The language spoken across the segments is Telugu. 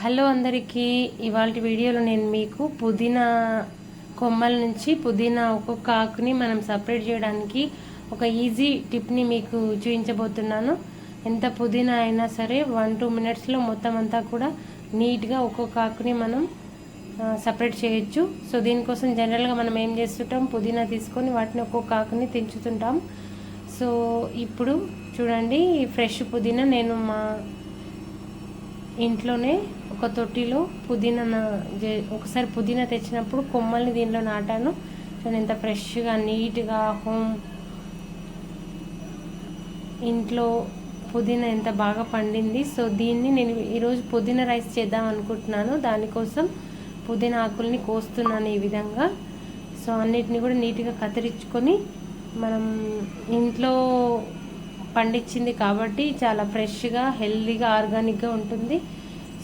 హలో అందరికీ, ఇవాళ వీడియోలో నేను మీకు పుదీనా కొమ్మల నుంచి పుదీనా ఒక్కొక్క ఆకుని మనం సపరేట్ చేయడానికి ఒక ఈజీ టిప్ని మీకు చూపించబోతున్నాను. ఎంత పుదీనా అయినా సరే 1-2 మినిట్స్లో మొత్తం అంతా కూడా నీట్గా ఒక్కొక్క ఆకుని మనం సపరేట్ చేయొచ్చు. సో దీనికోసం జనరల్గా మనం ఏం చేస్తుంటాం, పుదీనా తీసుకొని వాటిని ఒక్కొక్క ఆకుని తెంచుతుంటాం. సో ఇప్పుడు చూడండి, ఫ్రెష్ పుదీనా నేను మా ఇంట్లోనే ఒక తొట్టిలో పుదీనా ఒకసారి పుదీనా తెచ్చినప్పుడు కొమ్మల్ని దీనిలో నాటాను. సో ఎంత ఫ్రెష్గా నీట్గా ఇంట్లో పుదీనా ఎంత బాగా పండింది. సో దీన్ని నేను ఈరోజు పుదీనా రైస్ చేద్దాం అనుకుంటున్నాను. దానికోసం పుదీనా ఆకుల్ని కోస్తున్నాను ఈ విధంగా. సో అన్నిటిని కూడా నీట్గా కత్తిరించుకొని, మనం ఇంట్లో పండించింది కాబట్టి చాలా ఫ్రెష్గా, హెల్తీగా, ఆర్గానిక్గా ఉంటుంది.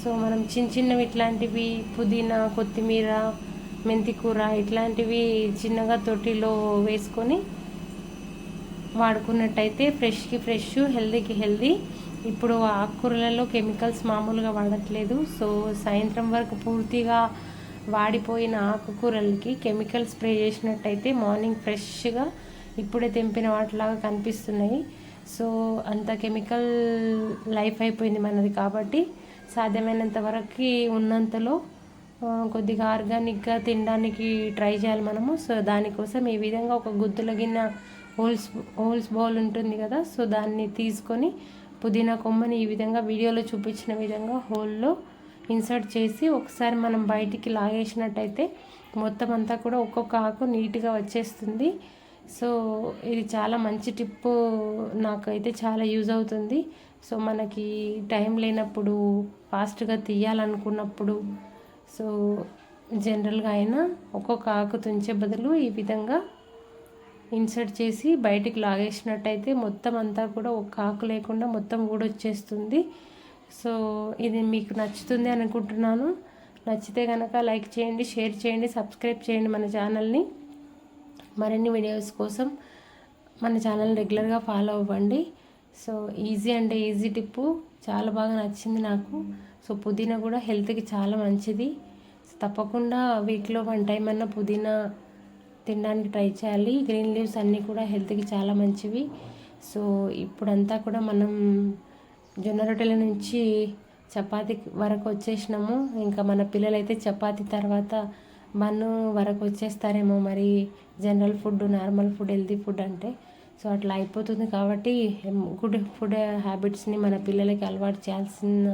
సో మనం చిన్నవి ఇట్లాంటివి పుదీనా, కొత్తిమీర, మెంతికూర ఇట్లాంటివి చిన్నగా తొట్టిలో వేసుకొని వాడుకున్నట్టయితే ఫ్రెష్కి ఫ్రెష్, హెల్తీకి హెల్తీ. ఇప్పుడు ఆకుకూరలలో కెమికల్స్ మామూలుగా వాడట్లేదు. సో సాయంత్రం వరకు పూర్తిగా వాడిపోయిన ఆకుకూరలకి కెమికల్ స్ప్రే చేసినట్టయితే మార్నింగ్ ఫ్రెష్గా ఇప్పుడే తెంపిన వాటిలాగా కనిపిస్తున్నాయి. సో అంత కెమికల్ లైఫ్ అయిపోయింది మనది కాబట్టి సాధ్యమైనంత వరకు ఉన్నంతలో కొద్దిగా ఆర్గానిక్గా తినడానికి ట్రై చేయాలి మనము. సో దానికోసం ఈ విధంగా ఒక గుద్దుల గిన్నె హోల్స్ బౌల్ ఉంటుంది కదా, సో దాన్ని తీసుకొని పుదీనా కొమ్మని ఈ విధంగా వీడియోలో చూపించిన విధంగా హోల్లో ఇన్సర్ట్ చేసి ఒకసారి మనం బయటికి లాగేసినట్టయితే మొత్తం అంతా కూడా ఒక్కొక్క ఆకు నీట్గా వచ్చేస్తుంది. సో ఇది చాలా మంచి టిప్పు, నాకైతే చాలా యూజ్ అవుతుంది. సో మనకి టైం లేనప్పుడు, ఫాస్ట్గా తీయాలనుకున్నప్పుడు, సో జనరల్గా అయినా ఒక్కొక్క ఆకు తుంచే బదులు ఈ విధంగా ఇన్సర్ట్ చేసి బయటికి లాగేసినట్టయితే మొత్తం అంతా కూడా ఒక్క ఆకు లేకుండా మొత్తం ఊడొచ్చేస్తుంది. సో ఇది మీకు నచ్చుతుంది అనుకుంటున్నాను. నచ్చితే కనుక లైక్ చేయండి, షేర్ చేయండి, సబ్స్క్రైబ్ చేయండి మన ఛానల్ని. మరిన్ని వీడియోస్ కోసం మన ఛానల్ రెగ్యులర్గా ఫాలో అవ్వండి. సో ఈజీ అంటే ఈజీ టిప్పు, చాలా బాగా నచ్చింది నాకు. సో పుదీనా కూడా హెల్త్కి చాలా మంచిది. తప్పకుండా వీక్లో 1 టైం అన్న పుదీనా తినడానికి ట్రై చేయాలి. గ్రీన్ లీవ్స్ అన్నీ కూడా హెల్త్కి చాలా మంచివి. సో ఇప్పుడంతా కూడా మనం జొన్న రొట్టెల నుంచి చపాతీ వరకు వచ్చేసినాము. ఇంకా మన పిల్లలైతే చపాతీ తర్వాత బన్ను వరకు వచ్చేస్తారేమో. మరి general food, normal food, healthy food అంటే సో అట్లా అయిపోతుంది. కాబట్టి గుడ్ ఫుడ్ హ్యాబిట్స్ని మన పిల్లలకి అలవాటు చేయాల్సిన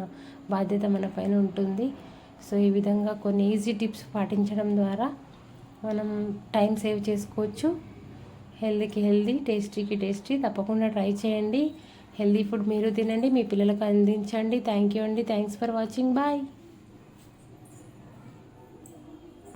బాధ్యత మన పైన ఉంటుంది. సో ఈ విధంగా కొన్ని ఈజీ టిప్స్ పాటించడం ద్వారా మనం టైం సేవ్ చేసుకోవచ్చు. హెల్తీకి హెల్తీ, టేస్టీకి టేస్టీ. తప్పకుండా ట్రై చేయండి. హెల్తీ ఫుడ్ మీరు తినండి, మీ పిల్లలకు అందించండి. థ్యాంక్ యూ అండి. Thanks for watching. బాయ్.